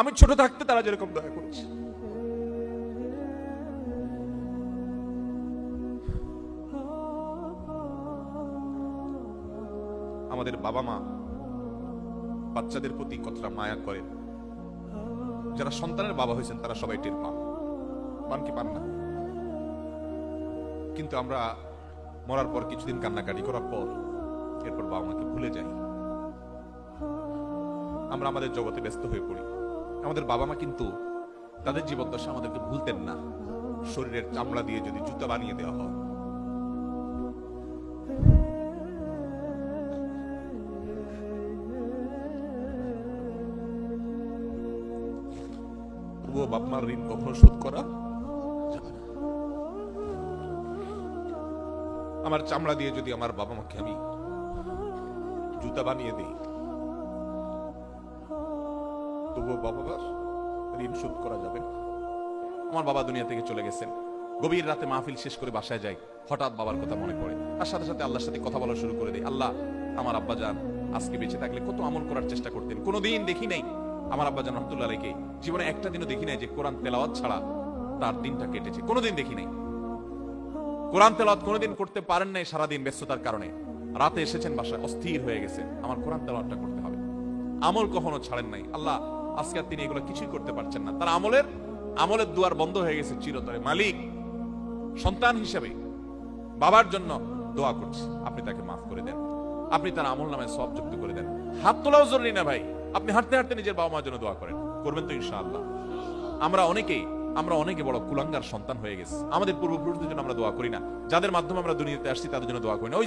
আমি ছোট থাকতে তারা যেরকম দয়া করেছে। আমাদের বাবা মা বাচ্চাদের প্রতি কতটা মায়া করেন, যারা সন্তানের বাবা হয়েছেন তারা সবাই টের পান কি পান না? কিন্তু আমরা মরার পর কিছুদিন কান্নাকাটি করার পর এরপর বাবা মাকে ভুলে যাই। আমরা আমাদের জগতে ব্যস্ত হয়ে পড়ি। আমাদের বাবা মা কিন্তু তাদের জীবদ্দশা আমাদেরকে ভুলতেন না। শরীরের চামড়া দিয়ে যদি জুতা বানিয়ে দেওয়া হয়, তবুও বাপ মার ঋণ কখনো শোধ করা যাবে না। আমার চামড়া দিয়ে যদি আমার বাবা মাকে আমি জুতা বানিয়ে দিই, তবুও বাবা মার ঋণ শোধ করা যাবে না। আমার বাবা দুনিয়া থেকে চলে গেছেন, গভীর রাতে মাহফিল শেষ করে বাসায় যাই, হঠাৎ বাবার কথা মনে পড়ে, আর সাথে সাথে আল্লাহর সাথে কথা বলা শুরু করে দেয়। আল্লাহ, আমার আব্বা জান আজকে বেঁচে থাকলে কত আমল করার চেষ্টা করতেন, কোনোদিন দেখি নাই আমার আব্বা জান রহমতুল্লাহ আলাইহি জীবনে একটা দিনও দেখি নাই যে কোরআন তেলাওয়াত ছাড়া তার দিনটা কেটেছে, কোনোদিন দেখি নাই। কোরআন তেলাওয়াত কোনোদিন করতে পারেন নাই সারাদিন ব্যস্ততার কারণে। রাতে এসেছেন বাসায়, অস্থির হয়ে গেছে, আমার কোরআন তেলাওয়াতটা করতে হবে। আমল কখনো ছাড়েন নাই। আল্লাহ, আজকে আর তিনি এগুলো কিছুই করতে পারছেন না, তার আমলের দুয়ার বন্ধ হয়ে গেছে চিরতরে। মালিক, সন্তান হিসেবে বাবার জন্য দোয়া করছি, আপনি তাকে মাফ করে দেন, আপনি তার আমল নামায় সওয়াব যুক্ত করে দেন। হাত তোলাও জরুরি না ভাই, আপনি হাঁটতে হাঁটতে নিজের বাবা মার জন্য দোয়া করেন, করবেন তো ইনশাআল্লাহ। আমরা অনেকে বড় কুলাঙ্গার সন্তান হয়ে গেছে, আমাদের পূর্বপুরুষদের জন্য আমরা দোয়া করি না, যাদের মাধ্যমে আমরা দুনিয়াতে আসছি তাদের জন্য দোয়া করি না।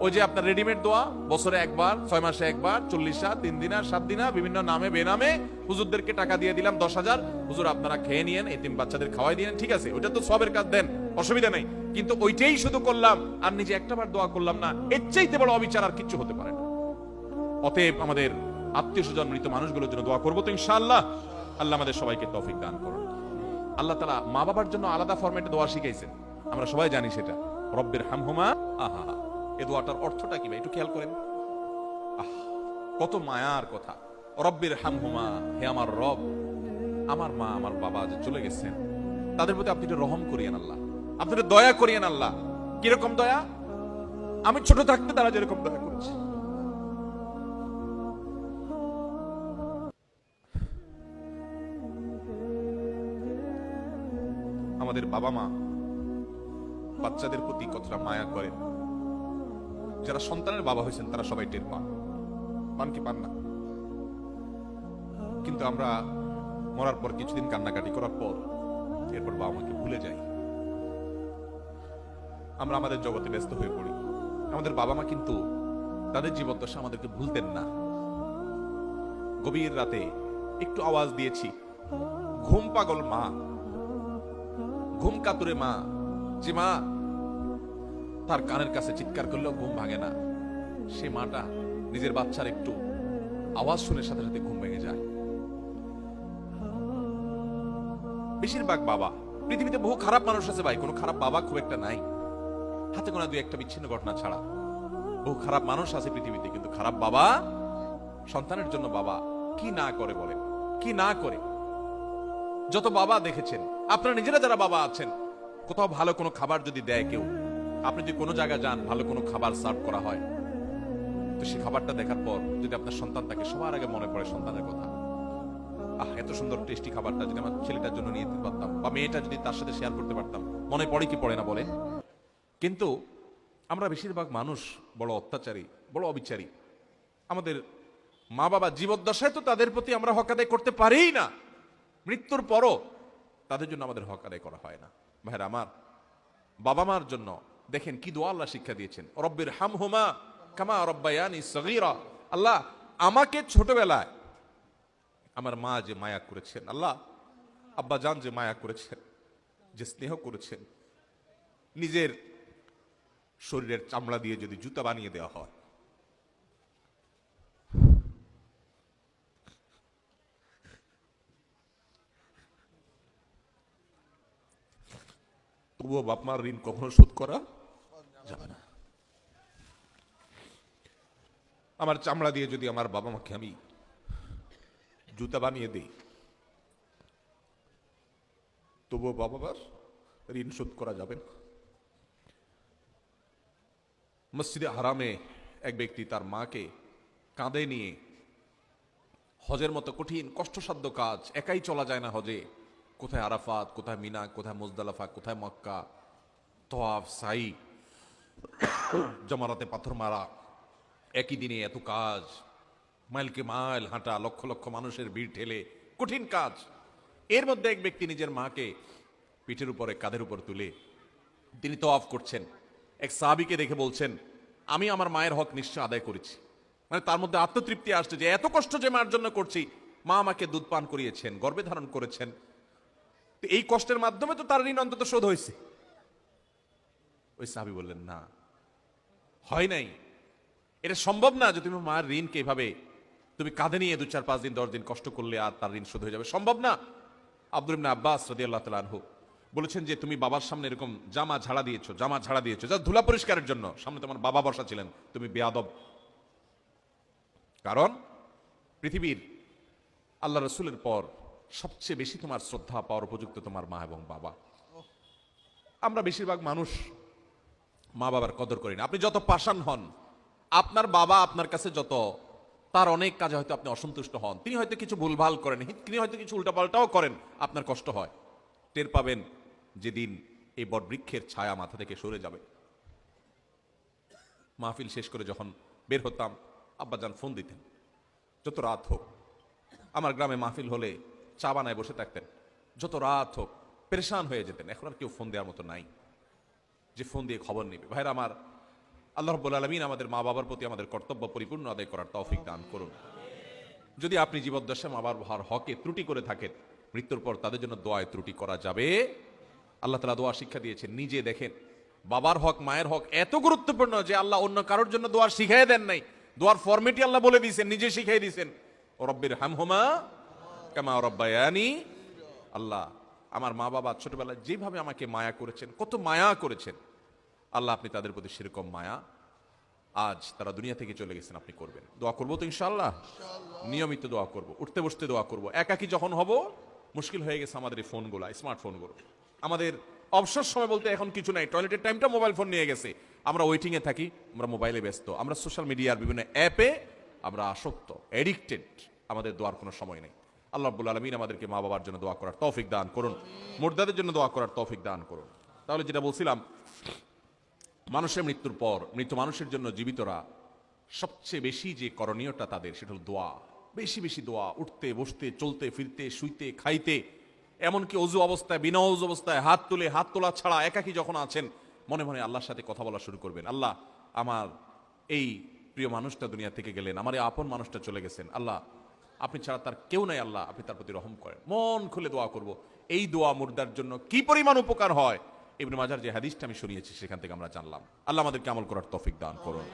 ওই যে আপনার রেডিমেড দোয়া, বছরে একবার, 6 মাসে একবার, 40 3 দিনা 7 দিনা, বিভিন্ন নামে বেনামে হুজুরদেরকে টাকা দিয়ে দিলাম 10,000, হুজুর আপনারা খেয়ে নিয়েন, এতিম বাচ্চাদের খাওয়াই দিয়েন, ঠিক আছে, ওটা তো সবের কাজ, দেন, অসুবিধা নাই। কিন্তু ওইটাই শুধু করলাম আর নিজে একটাবার দোয়া করলাম না, এর চাইতে বড় অবিচার আর কিচ্ছু হতে পারে না। অতএব আমাদের আত্মীয় স্বজন মৃত মানুষগুলোর জন্য দোয়া করবো তো ইনশাআল্লাহ। আল্লাহ আমাদের সবাইকে তৌফিক দান করুন। আল্লাহ তাআলা মা বাবার জন্য আলাদা ফরম্যাটে দোয়া শিখাইছেন, আমরা সবাই জানি সেটা, রব্বির হামহুমা। আহা, এই দোয়াটার অর্থটা কি ভাই একটু খেয়াল করেন। কত মায়ার কথা। রব্বির হামহুমা, হে আমার রব, আমার মা আমার বাবা যে চলে গেছেন তাদের প্রতি আপনি একটু রহম করিয়েন আল্লাহ, আপনি একটু দয়া করিয়েন আল্লাহ। কিরকম দয়া? আমি ছোট থাকতে তারা যেরকম দয়া করেছে। আমাদের বাবা মা বাচ্চাদের প্রতি কতটা মায়া করেন, যারা সন্তানের বাবা হয়েছেন তারা সবাই টের পান কি পান না? কিন্তু আমরা মরার পর কিছুদিন কান্নাকাটি করার পর এরপর বাবা মাকে ভুলে যাই। আমরা আমাদের জগতে ব্যস্ত হয়ে পড়ি। আমাদের বাবা মা কিন্তু তাদের জীবদ্দশা আমাদেরকে ভুলতেন না। গভীর রাতে একটু আওয়াজ দিয়েছি, ঘুম পাগল মা, ঘুম কাতুরে মা, যে মা তার কানের কাছে চিৎকার করলেও ঘুম ভাঙে না, সে মাটা নিজের বাচ্চার একটু আওয়াজ শুনে সাথে সাথে ঘুম ভেঙে যায়। বেশিরভাগ বাবা, পৃথিবীতে বহু খারাপ মানুষ আছে ভাই, কোনো খারাপ বাবা খুব একটা নাই, হাতে গোনা 2-1টা বিচ্ছিন্ন ঘটনা ছাড়া বহু খারাপ মানুষ আছে পৃথিবীতে, কিন্তু খারাপ বাবা, সন্তানের জন্য বাবা কি না করে বলেন, কি না করে। যত বাবা দেখেছেন, আপনারা নিজেরা যারা বাবা আছেন, কোথাও ভালো কোনো খাবার যদি দেয় কেউ, আপনি যদি কোনো জায়গায় যান ভালো কোনো খাবার সার্ভ করা হয়, তো সেই খাবারটা দেখার পর যদি আপনার সন্তান থাকে, সবার আগে মনে পড়ে সন্তানের কথা। এত সুন্দর টেস্টি খাবারটা যদি আমার ছেলেটার জন্য নিয়ে যেতে পারতাম, বা মেয়েটা যদি তার সাথে শেয়ার করতে পারতাম, মনে পড়ে কি পড়ে না বলে? কিন্তু আমরা বেশিরভাগ মানুষ বড় অত্যাচারী, বড় অবিচারী। আমাদের মা বাবা জীবদ্দশায় তো তাদের প্রতি আমরা হক আদায় করতে পারিই না, মৃত্যুর পরও তাদের জন্য আমাদের হক আদায় করা হয় না। ভাইরা আমার, বাবা মার জন্য দেখেন কি দোয়া আল্লাহ শিক্ষা দিয়েছেন, রব্বির হামহুমা কামা রব্বায়ানি সগীরা। আল্লাহ, আমাকে ছোটবেলায় আমার মা যে মায়া করেছেন, আল্লাহ আব্বা জান যে মায়া করেছেন, যে স্নেহ করেছেন, নিজের শরীরের চামড়া দিয়ে যদি জুতা বানিয়ে দেওয়া হয়, তবুও বাপ মার ঋণ কখনো শোধ করা যাবে না। আমার চামড়া দিয়ে যদি আমার বাবা মাকে আমি জুতা বানিয়ে দেই, তবুও বাবা মার ঋণ শোধ করা যাবে না। মসজিদে হারামে এক ব্যক্তি তার মাকে কাঁধে নিয়ে হজের মতো কঠিন কষ্টসাধ্য কাজ, একাই চলা যায় না হজে, কোথায় আরাফাত, কোথায় মিনা, কোথায় মুজদালিফা, কোথায় মক্কা, তওয়াফ, সাই, জমারাতে পাথর মারা, একই দিনে এত কাজ, মাইলকে মাইল হাঁটা, লক্ষ লক্ষ মানুষের ভিড় ঠেলে কঠিন কাজ। এর মধ্যে এক ব্যক্তি নিজের মাকে পিঠের উপরে, কাঁধের উপর তুলে তিনি তওয়াফ করছেন। এক সাহাবীকে দেখে বলছেন, আমি আমার মায়ের হক নিশ্চয় আদায় করেছি। মানে তার মধ্যে আত্মতৃপ্তি আসছে যে এত কষ্ট যে মার জন্য করছি, মা আমাকে দুধ পান করিয়েছেন, গর্ভে ধারণ করেছেন, তো এই কষ্টের মাধ্যমে তো তার ঋণ অন্তত শোধ হয়েছে। ওই সাহাবী বললেন, না, হয় নাই, এটা সম্ভব না যে তুমি মার ঋণকে এভাবে তুমি কাঁধে নিয়ে 2, 4, 5 দিন 10 দিন কষ্ট করলে আর তার ঋণ শোধ হয়ে যাবে, সম্ভব না। আব্দুল ইবনে আব্বাস রাদিয়াল্লাহু তাআলা আনহু বলেছেন যে তুমি বাবার সামনে এরকম জামা ঝাড়া দিয়েছো যা ধুলা পরিষ্কারের জন্য, সামনে তোমার বাবা বসা ছিলেন, তুমি বেয়াদব। কারণ পৃথিবীর আল্লাহ রসুলের পর সবচেয়ে বেশি তোমার শ্রদ্ধা পাওয়ার উপযুক্ত তোমার মা এবং বাবা। আমরা বেশিরভাগ মানুষ মা বাবার কদর করি না। আপনি যত পাষাণ হন, আপনার বাবা আপনার কাছে যত, তার অনেক কাজে হয়তো আপনি অসন্তুষ্ট হন, তিনি হয়তো কিছু ভুলভাল করেন, তিনি হয়তো কিছু উল্টাপাল্টাও করেন, আপনার কষ্ট হয়। টের পাবেন যেদিন এই বটবৃক্ষের ছায়া মাথা থেকে সরে যাবে। মাহফিল শেষ করে যখন বের হতাম, আব্বাজান ফোন দিতেন, যত রাত হোক। আমার গ্রামে মাহফিল হলে চা বানায় বসে থাকতেন, যত রাত হোক, পেরেশান হয়ে যেতেন। এখন আর কেউ ফোন দেওয়ার মতো নাই যে ফোন দিয়ে খবর নেবে। ভাইরা আমার, আল্লাহ রাব্বুল আলামিন আমাদের মা বাবার প্রতি আমাদের কর্তব্য পরিপূর্ণ আদায় করার তৌফিক দান করুন। যদি আপনি জীবদ্দশায় মা বাবার হকে ত্রুটি করে থাকেন, মৃত্যুর পর তাদের জন্য দোয়ায় ত্রুটি করা যাবে। আল্লাহ তাআলা দোয়া শিক্ষা দিয়েছেন। নিজে দেখেন, বাবার হক, মায়ের হক এত গুরুত্বপূর্ণ যে আল্লাহ অন্য কারোর জন্য দোয়া শিখাই দেন নাই, দোয়ার ফরম্যাটই আল্লাহ বলে দিয়েছেন, নিজে শিখাই দিয়েছেন। রব্বির হামহুমা কামা রাব্বায়ানি। আল্লাহ, আমার মা বাবা ছোটবেলায় যেভাবে আমাকে মায়া করেছেন, কত মায়া করেছেন, আল্লাহ আপনি তাদের প্রতি সেরকম মায়া, আজ তারা দুনিয়া থেকে চলে গেছেন, আপনি করবেন। দোয়া করবো তো ইনশাআল্লাহ, নিয়মিত দোয়া করব, উঠতে বসতে দোয়া করব। একাকি যখন হব, মুশকিল হয়ে গেছে আমাদের এই ফোনগুলো, স্মার্টফোনগুলো। আমাদের অবসর সময় বলতে এখন কিছু নাই, টয়লেটের টাইমটা মোবাইল ফোন নিয়ে গেছে। আমরা ওয়েটিং এ থাকি, আমরা মোবাইলে ব্যস্ত, আমরা সোশ্যাল মিডিয়ার বিভিন্ন অ্যাপে আমরা আসক্ত, এডিক্টেড। আমাদের দোয়ার কোনো সময় নেই। আল্লাহ রাব্বুল আলামিন আমাদেরকে মা বাবার জন্য দোয়া করার তৌফিক দান করুন, মুর্দাদের জন্য দোয়া করার তৌফিক দান করুন। তাহলে যেটা বলছিলাম, মানুষের মৃত্যুর পর মৃত মানুষের জন্য জীবিতরা সবচেয়ে বেশি যে করণীয়টা তাদের, সেটা হল দোয়া। বেশি বেশি দোয়া, উঠতে বসতে, চলতে ফিরতে, শুইতে খাইতে, এমনকি অজু অবস্থায়, বিনা অজু অবস্থায় হাত তুলে, হাত তোলা ছাড়া একাকি যখন আছেন, মনে মনে আল্লাহর সাথে কথা বলা শুরু করবেন। আল্লাহ, আমার এই প্রিয় মানুষটা দুনিয়া থেকে গেলেন, আমার এই আপন মানুষটা চলে গেছেন, আল্লাহ আপনি ছাড়া তার কেউ নাই, আল্লাহ আপনি তার প্রতি রহম করেন। মন খুলে দোয়া করব। এই দোয়া মুর্দার জন্য কি পরিমাণ উপকার হয়, ইবনে মাজার যে হাদিসটা আমি শুনিয়েছি সেখান থেকে আমরা জানলাম। আল্লাহ আমাদেরকে আমল করার তৌফিক দান করুন।